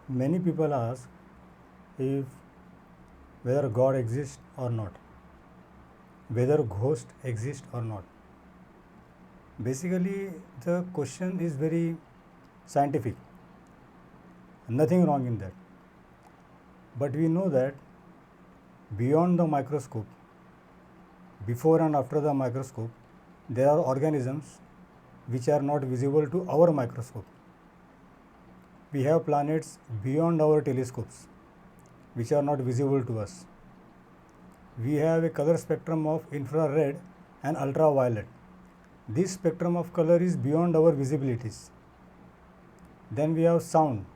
Many people ask if whether God exists or not, whether ghosts exist or not. Basically, the question is very scientific, nothing wrong in that. But we know that beyond the microscope, before and after the microscope, there are organisms which are not visible to our microscope. We have planets beyond our telescopes which are not visible to us. We have a color spectrum of infrared and ultraviolet. This spectrum of color is beyond our visibilities. Then we have sound.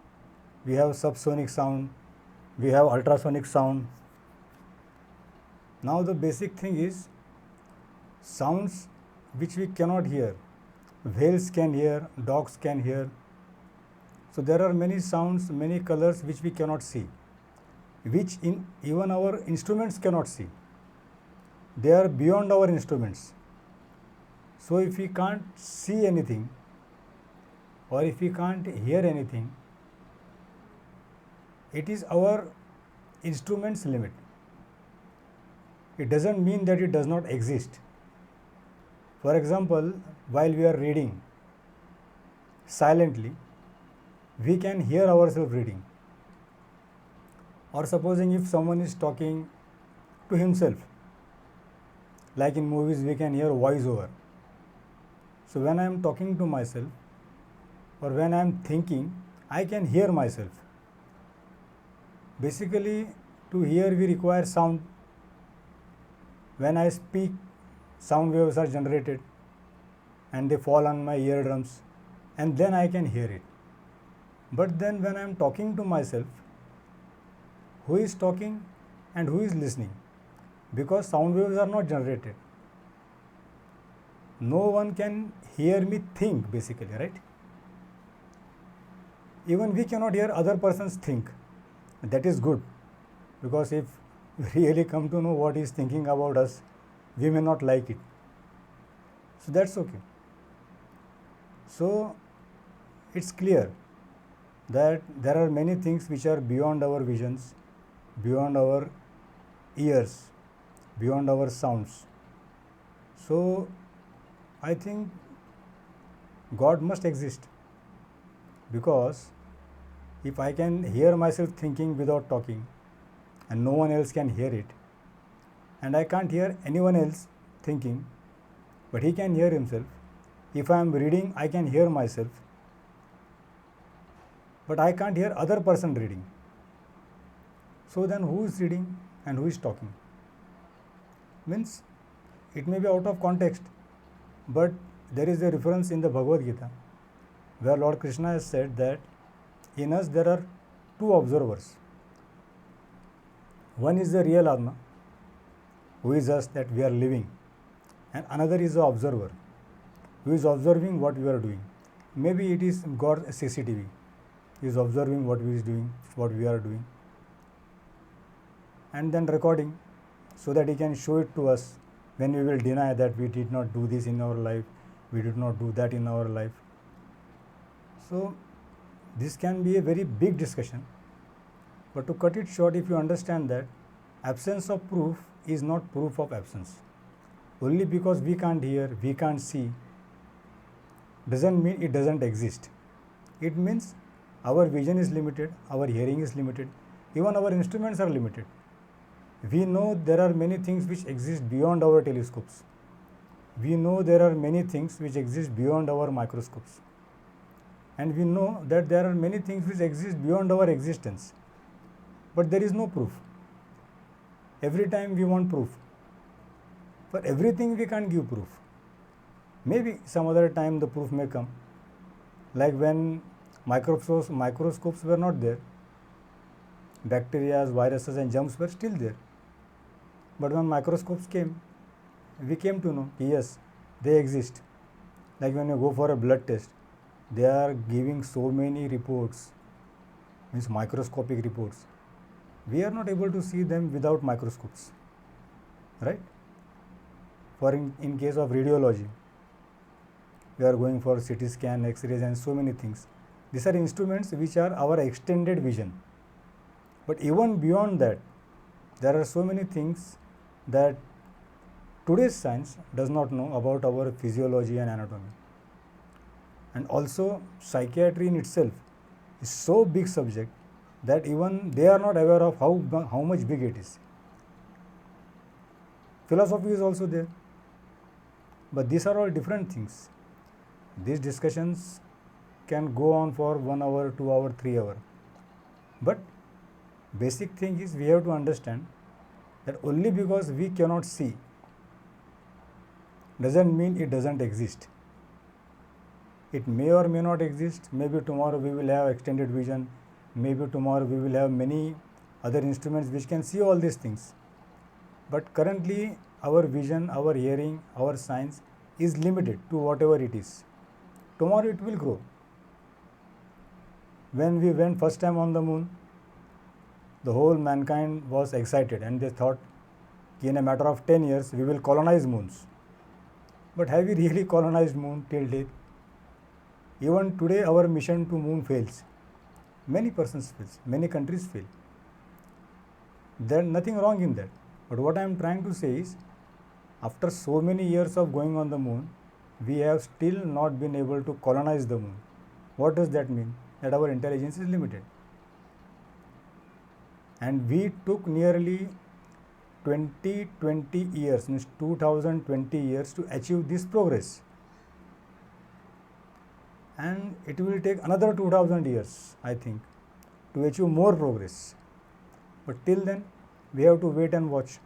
We have subsonic sound. We have ultrasonic sound. Now the basic thing is sounds which we cannot hear. Whales can hear, dogs can hear. So there are many sounds, many colors which we cannot see, which even our instruments cannot see. They are beyond our instruments. So if we can't see anything or if we can't hear anything, it is our instrument's limit. It doesn't mean that it does not exist. For example, while we are reading silently, we can hear ourselves reading. Or supposing if someone is talking to himself, like in movies we can hear voiceover. So when I am talking to myself or when I am thinking, I can hear myself. Basically, to hear we require sound. When I speak, sound waves are generated and they fall on my eardrums and then I can hear it. But then when I am talking to myself, who is talking and who is listening? Because sound waves are not generated. No one can hear me think, basically, right? Even we cannot hear other persons think. That is good, because if we really come to know what he is thinking about us, we may not like it. So that's okay. So it's clear that there are many things which are beyond our visions, beyond our ears, beyond our sounds. So I think God must exist, because if I can hear myself thinking without talking and no one else can hear it, and I can't hear anyone else thinking, but he can hear himself. If I am reading, I can hear myself, but I can't hear other person reading. So then who is reading and who is talking? Means it may be out of context, but there is a reference in the Bhagavad Gita where Lord Krishna has said that in us there are two observers. One is the real Atma, who is us, that we are living, and another is the observer, who is observing what we are doing. Maybe it is God's CCTV. He is observing what we is doing, what we are doing, and then recording so that he can show it to us when we will deny that we did not do this in our life, we did not do that in our life. So this can be a very big discussion, but to cut it short, if you understand that absence of proof is not proof of absence. Only because we can't hear, we can't see, doesn't mean it doesn't exist. It means our vision is limited, our hearing is limited, even our instruments are limited. We know there are many things which exist beyond our telescopes. We know there are many things which exist beyond our microscopes. And we know that there are many things which exist beyond our existence. But there is no proof. Every time we want proof. For everything we can't give proof. Maybe some other time the proof may come. Like when microscopes were not there. Bacteria, viruses and germs were still there. But when microscopes came, we came to know, yes, they exist. Like when you go for a blood test, they are giving so many reports, means microscopic reports. We are not able to see them without microscopes, right? For in case of radiology, we are going for CT scan, X-rays and so many things. These are instruments which are our extended vision. But even beyond that, there are so many things that today's science does not know about our physiology and anatomy. And also psychiatry in itself is so big subject that even they are not aware of how much big it is. Philosophy is also there, but these are all different things. These discussions can go on for 1 hour, 2 hour, 3 hour. But basic thing is we have to understand that only because we cannot see doesn't mean it doesn't exist. It may or may not exist. Maybe tomorrow we will have extended vision. Maybe tomorrow we will have many other instruments which can see all these things. But currently our vision, our hearing, our science is limited to whatever it is. Tomorrow it will grow. When we went first time on the moon, the whole mankind was excited and they thought in a matter of 10 years we will colonize moons. But have we really colonized moon till date? Even today our mission to moon fails. Many persons fail, many countries fail. There is nothing wrong in that. But what I am trying to say is, after so many years of going on the moon, we have still not been able to colonize the moon. What does that mean? That our intelligence is limited. And we took nearly 20 years, means 2020 years to achieve this progress. And it will take another 2000 years, I think, to achieve more progress. But till then, we have to wait and watch.